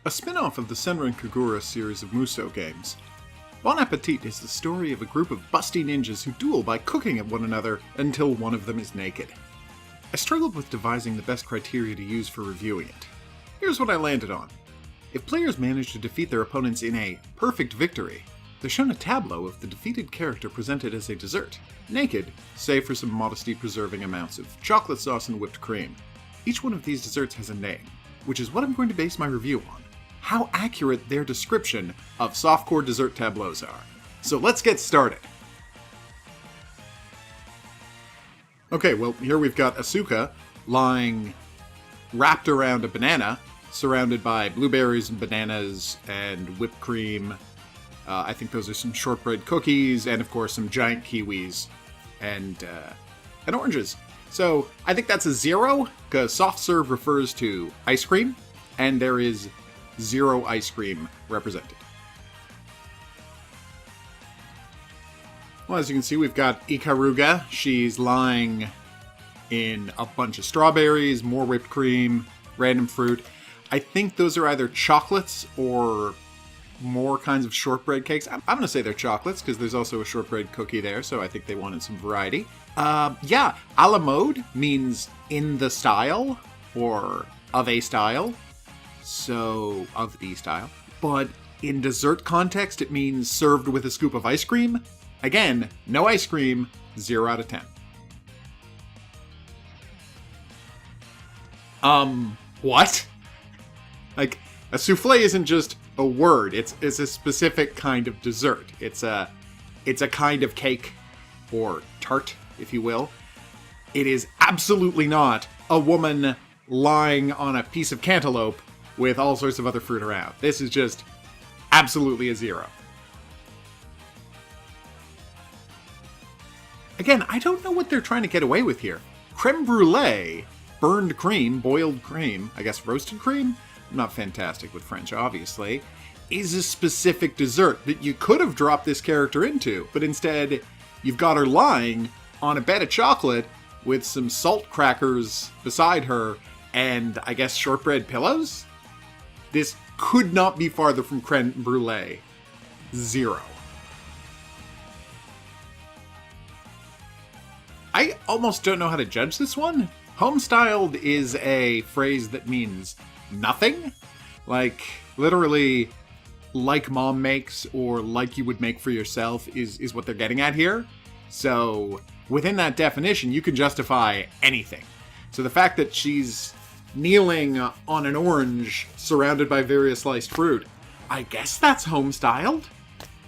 A spin-off of the Senran Kagura series of Musou games, Bon Apetit is the story of a group of busty ninjas who duel by cooking at one another until one of them is naked. I struggled with devising the best criteria to use for reviewing it. Here's what I landed on. If players manage to defeat their opponents in a perfect victory, they're shown a tableau of the defeated character presented as a dessert, naked, save for some modesty-preserving amounts of chocolate sauce and whipped cream. Each one of these desserts has a name, which is what I'm going to base my review on. How accurate their description of softcore dessert tableaus are. So let's get started. Okay, well, here we've got Asuka lying wrapped around a banana, surrounded by blueberries and bananas and whipped cream. I think those are some shortbread cookies, and of course some giant kiwis and oranges. So I think that's a 0, because soft serve refers to ice cream, and there is 0 ice cream represented. Well, as you can see, we've got Ikaruga. She's lying in a bunch of strawberries, more whipped cream, random fruit. I think those are either chocolates or more kinds of shortbread cakes. I'm going to say they're chocolates, because there's also a shortbread cookie there, so I think they wanted some variety. Yeah, a la mode means in the style, or of a style. So, of the style. But in dessert context, it means served with a scoop of ice cream. Again, no ice cream, 0 out of 10. What? Like, a souffle isn't just a word, it's a specific kind of dessert. It's a kind of cake, or tart, if you will. It is absolutely not a woman lying on a piece of cantaloupe with all sorts of other fruit around. This is just absolutely a 0. Again, I don't know what they're trying to get away with here. Creme brulee, burned cream, boiled cream, I guess roasted cream? I'm not fantastic with French, obviously, is a specific dessert that you could have dropped this character into, but instead, you've got her lying on a bed of chocolate with some salt crackers beside her and, I guess, shortbread pillows? This could not be farther from creme brulee. 0. I almost don't know how to judge this one. Homestyled is a phrase that means nothing. Like, literally, like mom makes or like you would make for yourself is what they're getting at here. So, within that definition, you can justify anything. So the fact that she's kneeling on an orange surrounded by various sliced fruit, I guess that's home-styled?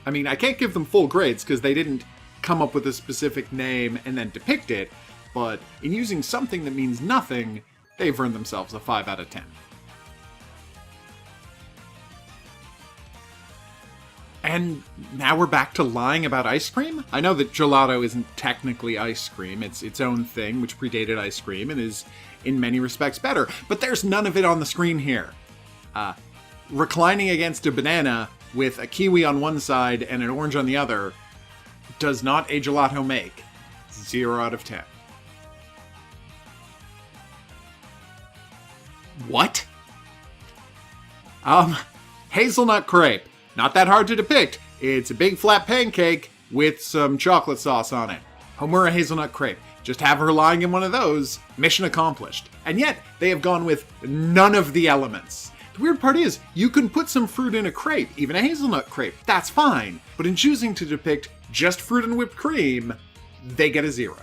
I mean, I can't give them full grades because they didn't come up with a specific name and then depict it, but in using something that means nothing, they've earned themselves a 5 out of 10. And now we're back to lying about ice cream? I know that gelato isn't technically ice cream, it's its own thing, which predated ice cream and is in many respects better, but there's none of it on the screen here. Reclining against a banana with a kiwi on one side and an orange on the other does not a gelato make. 0 out of 10. What? Hazelnut crepe. Not that hard to depict. It's a big flat pancake with some chocolate sauce on it. Nomura hazelnut crepe. Just have her lying in one of those. Mission accomplished. And yet, they have gone with none of the elements. The weird part is, you can put some fruit in a crepe, even a hazelnut crepe. That's fine. But in choosing to depict just fruit and whipped cream, they get a 0.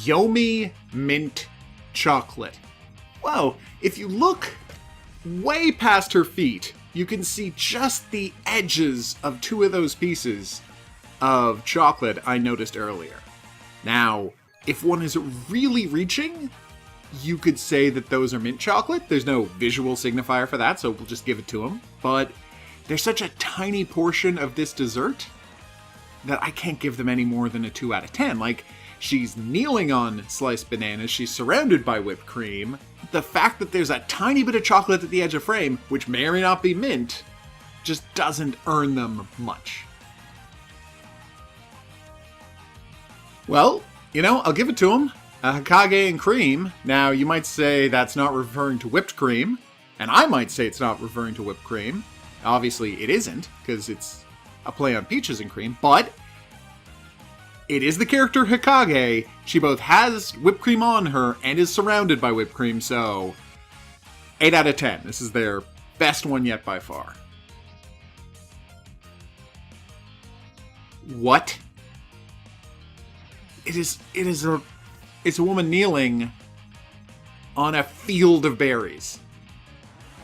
Yomi mint chocolate. Wow, if you look way past her feet, you can see just the edges of 2 of those pieces of chocolate I noticed earlier. Now, if one is really reaching, you could say that those are mint chocolate. There's no visual signifier for that, so we'll just give it to them. But there's such a tiny portion of this dessert that I can't give them any more than a 2 out of 10. Like, she's kneeling on sliced bananas, she's surrounded by whipped cream. The fact that there's a tiny bit of chocolate at the edge of frame, which may or may not be mint, just doesn't earn them much. Well, You know, I'll give it to him. Hokage and cream. Now, you might say that's not referring to whipped cream, and I might say it's not referring to whipped cream. Obviously, it isn't, because it's a play on peaches and cream, but it is the character Hokage. She both has whipped cream on her and is surrounded by whipped cream, so 8 out of 10. This is their best one yet by far. What? It's a woman kneeling on a field of berries.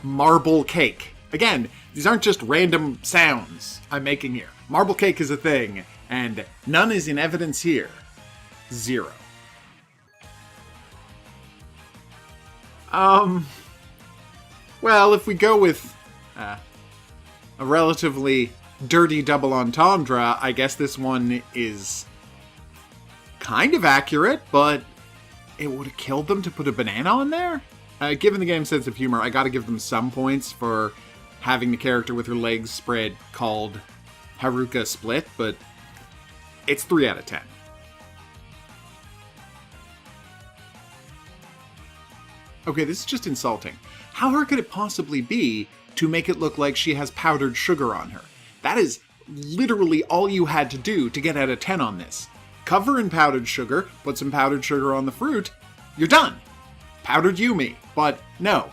Marble cake. Again, these aren't just random sounds I'm making here. Marble cake is a thing, and none is in evidence here. 0. Well, if we go with a relatively dirty double entendre, I guess this one is kind of accurate, but it would have killed them to put a banana on there? Given the game's sense of humor, I gotta give them some points for having the character with her legs spread called Haruka Split, but it's 3 out of 10. Okay, this is just insulting. How hard could it possibly be to make it look like she has powdered sugar on her? That is literally all you had to do to get out of 10 on this. Cover in powdered sugar, put some powdered sugar on the fruit, you're done. Powdered Yumi. But no.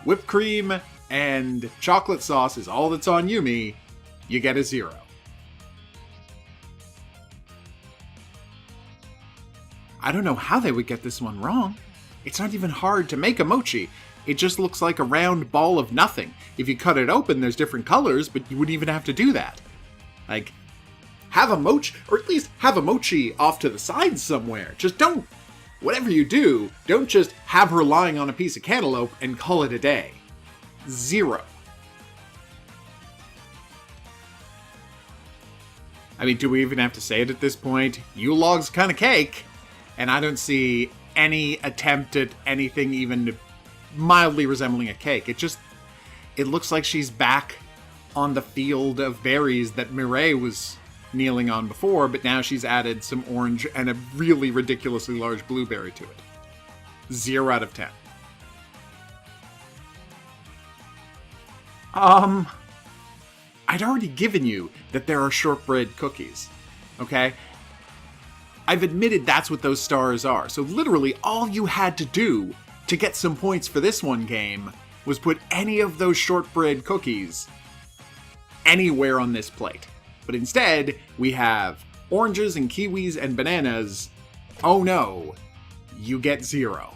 Whipped cream and chocolate sauce is all that's on Yumi. You get a 0. I don't know how they would get this one wrong. It's not even hard to make a mochi. It just looks like a round ball of nothing. If you cut it open, there's different colors, but you wouldn't even have to do that. Like, have a mochi, or at least have a mochi off to the side somewhere. Just don't, whatever you do, don't just have her lying on a piece of cantaloupe and call it a day. 0. I mean, do we even have to say it at this point? Yule Log's kind of cake, and I don't see any attempt at anything even mildly resembling a cake. It looks like she's back on the field of berries that Mireille was kneeling on before, but now she's added some orange and a really ridiculously large blueberry to it. 0 out of 10. I'd already given you that there are shortbread cookies, okay? I've admitted that's what those stars are, so literally all you had to do to get some points for this one game was put any of those shortbread cookies anywhere on this plate. But instead, we have oranges and kiwis and bananas. Oh no, you get 0.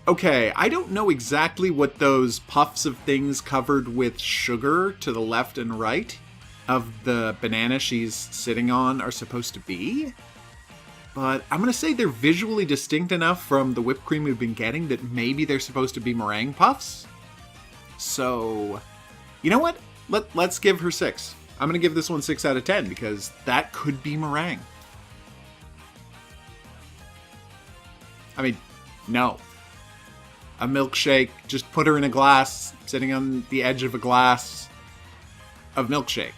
Okay, I don't know exactly what those puffs of things covered with sugar to the left and right of the banana she's sitting on are supposed to be. But I'm going to say they're visually distinct enough from the whipped cream we've been getting that maybe they're supposed to be meringue puffs. So, you know what? Let's give her 6. I'm going to give this one 6 out of 10 because that could be meringue. I mean, no. A milkshake, just put her in a glass, sitting on the edge of a glass of milkshake.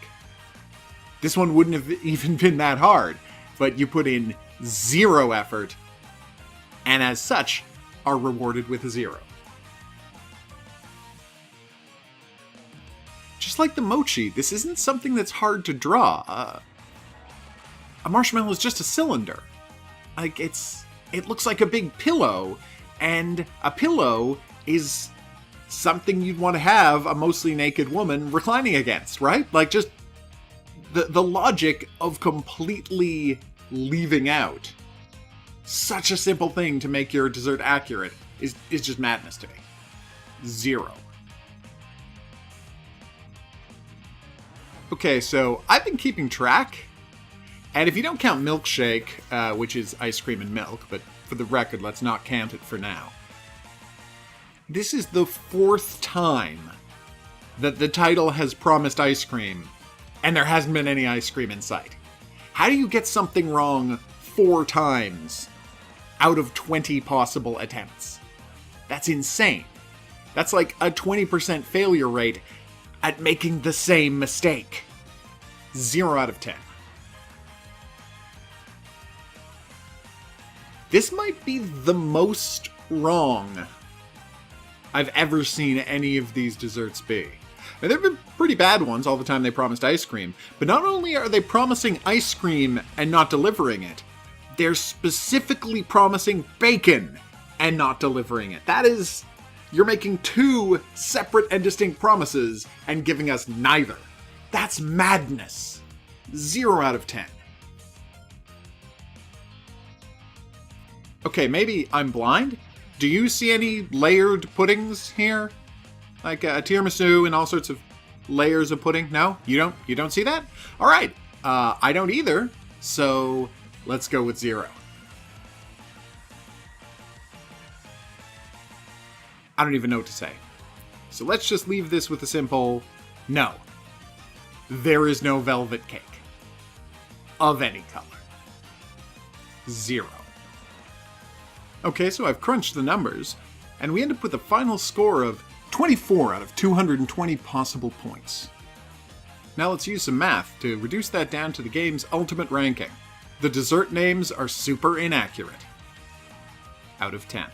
This one wouldn't have even been that hard, but you put in 0 effort, and as such, are rewarded with a 0. Just like the mochi, this isn't something that's hard to draw. A marshmallow is just a cylinder. Like, it looks like a big pillow, and a pillow is something you'd want to have a mostly naked woman reclining against, right? Like, just the logic of completely leaving out such a simple thing to make your dessert accurate is just madness to me. 0. Okay, so I've been keeping track, and if you don't count milkshake, which is ice cream and milk, but for the record, let's not count it for now. This is the 4th time that the title has promised ice cream, and there hasn't been any ice cream in sight. How do you get something wrong 4 times out of 20 possible attempts? That's insane. That's like a 20% failure rate at making the same mistake. 0 out of 10. This might be the most wrong I've ever seen any of these desserts be. Now, there have been pretty bad ones all the time they promised ice cream, but not only are they promising ice cream and not delivering it, they're specifically promising bacon and not delivering it. That is, you're making 2 separate and distinct promises and giving us neither. That's madness. 0 out of 10. Okay, maybe I'm blind? Do you see any layered puddings here? Like a tiramisu and all sorts of layers of pudding? No? You don't see that? Alright, I don't either, so let's go with 0. I don't even know what to say. So let's just leave this with a simple no. There is no velvet cake. Of any color. 0. Okay, so I've crunched the numbers, and we end up with a final score of 24 out of 220 possible points. Now let's use some math to reduce that down to the game's ultimate ranking. The dessert names are super inaccurate. Out of 10.